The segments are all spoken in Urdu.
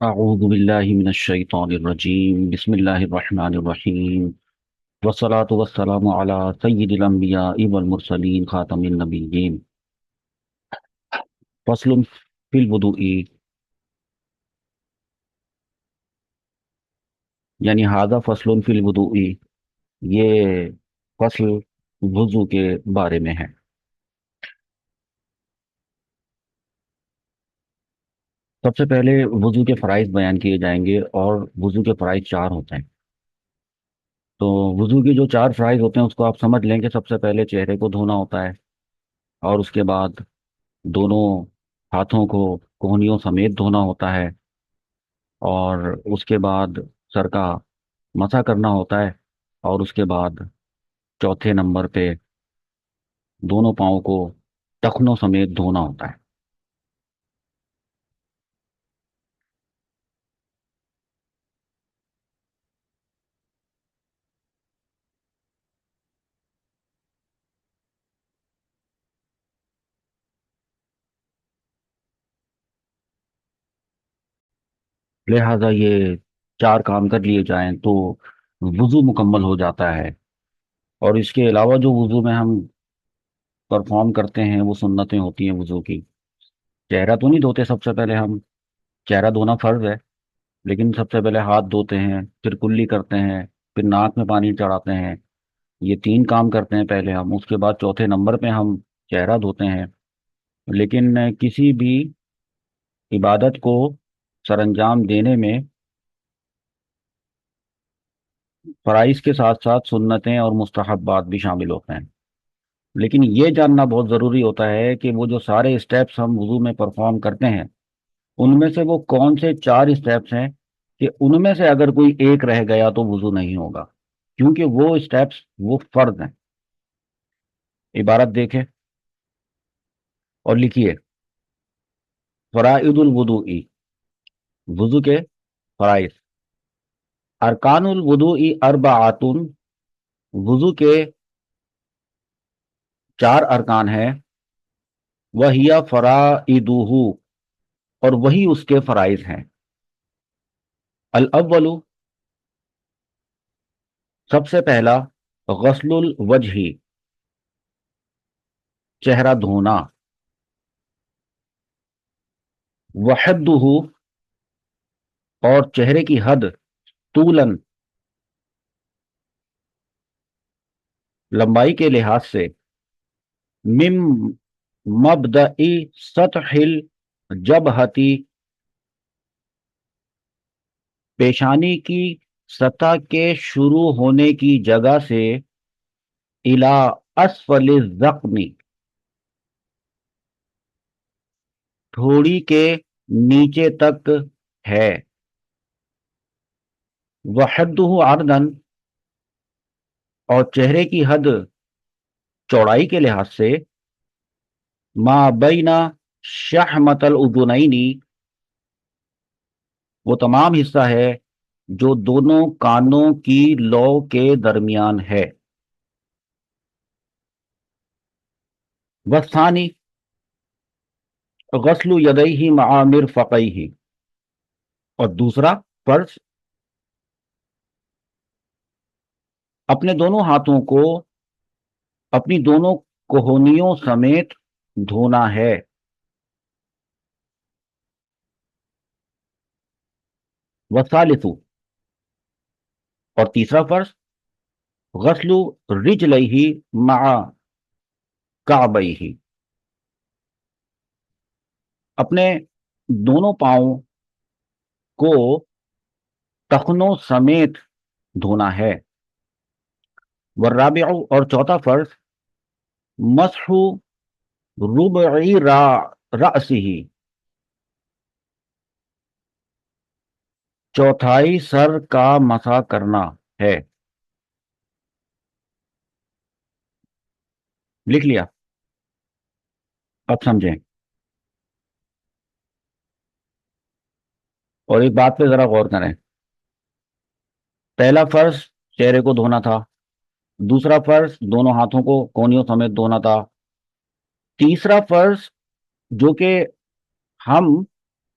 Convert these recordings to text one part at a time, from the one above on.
أعوذ بالله من الشيطان الرجيم بسم الله الرحمن الرحيم والصلاة والسلام على سيد الأنبياء والمرسلين خاتم النبيين فصل في الوضوء یعنی هذا فصل في الوضوء، یہ فصل وضو کے بارے میں ہے۔ سب سے پہلے وضو کے فرائض بیان کیے جائیں گے، اور وضو کے فرائض چار ہوتے ہیں۔ تو وضو کی جو چار فرائض ہوتے ہیں اس کو آپ سمجھ لیں کہ سب سے پہلے چہرے کو دھونا ہوتا ہے، اور اس کے بعد دونوں ہاتھوں کو کوہنیوں سمیت دھونا ہوتا ہے، اور اس کے بعد سر کا مسح کرنا ہوتا ہے، اور اس کے بعد چوتھے نمبر پہ دونوں پاؤں کو ٹخنوں سمیت دھونا ہوتا ہے۔ لہذا یہ چار کام کر لیے جائیں تو وضو مکمل ہو جاتا ہے۔ اور اس کے علاوہ جو وضو میں ہم پرفارم کرتے ہیں وہ سنتیں ہوتی ہیں وضو کی۔ چہرہ تو نہیں دھوتے سب سے پہلے ہم، چہرہ دھونا فرض ہے، لیکن سب سے پہلے ہاتھ دھوتے ہیں، پھر کلی کرتے ہیں، پھر ناک میں پانی چڑھاتے ہیں۔ یہ تین کام کرتے ہیں پہلے ہم، اس کے بعد چوتھے نمبر پہ ہم چہرہ دھوتے ہیں۔ لیکن کسی بھی عبادت کو سر انجام دینے میں فرائض کے ساتھ ساتھ سنتیں اور مستحبات بھی شامل ہوتے ہیں۔ لیکن یہ جاننا بہت ضروری ہوتا ہے کہ وہ جو سارے اسٹیپس ہم وضو میں پرفارم کرتے ہیں ان میں سے وہ کون سے چار اسٹیپس ہیں کہ ان میں سے اگر کوئی ایک رہ گیا تو وضو نہیں ہوگا، کیونکہ وہ اسٹیپس وہ فرض ہیں۔ عبارت دیکھیں اور لکھیے: فرائض الوضوء، وضو کے فرائض۔ ارکان الوضوء اربعۃ، وضو کے چار ارکان ہیں۔ وہی فرائضہ، اور وہی اس کے فرائض ہیں۔ الاول، سب سے پہلا، غسل الوجہ، چہرہ دھونا۔ وحدہ، اور چہرے کی حد، طولن، لمبائی کے لحاظ سے، من مبدأ سطح الجبہۃ، پیشانی کی سطح کے شروع ہونے کی جگہ سے، الی اسفل الذقن، تھوڑی کے نیچے تک ہے۔ وحدہ عرضاً، اور چہرے کی حد چوڑائی کے لحاظ سے، ما بین شحمۃ الاذنین، وہ تمام حصہ ہے جو دونوں کانوں کی لو کے درمیان ہے۔ والثانی، غسل یدیہ مع مرفقیہ، اور دوسرا فرض، اپنے دونوں ہاتھوں کو اپنی دونوں کوہنیوں سمیت دھونا ہے۔ والثالث، اور تیسرا فرض، غسل رجلیہ مع کعبیہ، اپنے دونوں پاؤں کو ٹخنوں سمیت دھونا ہے۔ والرابع، اور چوتھا فرض، مسح ربع رأسہ، چوتھائی سر کا مسح کرنا ہے۔ لکھ لیا؟ اب سمجھیں، اور ایک بات پہ ذرا غور کریں۔ پہلا فرض چہرے کو دھونا تھا، دوسرا فرض دونوں ہاتھوں کو کونیوں سمیت دھونا تھا، تیسرا فرض جو کہ ہم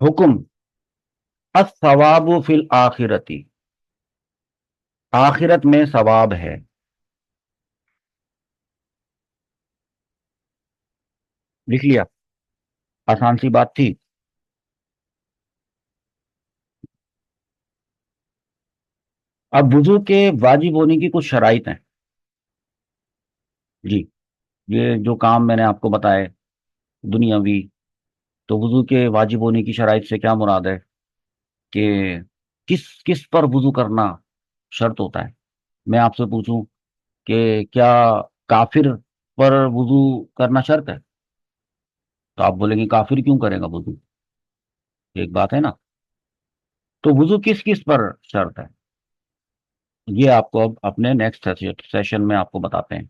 حکم الثواب فی الآخرتی، آخرت میں ثواب ہے. لکھ لیا؟ آسان سی بات تھی. اب وضو کے واجب ہونے کی کچھ شرائط ہیں. جی، یہ جو کام میں نے آپ کو بتائے دنیاوی، تو وضو کے واجب ہونے کی شرائط سے کیا مراد ہے کہ کس کس پر وضو کرنا شرط ہوتا ہے. میں آپ سے پوچھوں کہ کیا کافر پر وضو کرنا شرط ہے؟ تو آپ بولیں گے کافر کیوں کرے گا وضو؟ ایک بات ہے نا. تو وضو کس کس پر شرط ہے، یہ آپ کو اب اپنے نیکسٹ سیشن میں آپ کو بتاتے ہیں.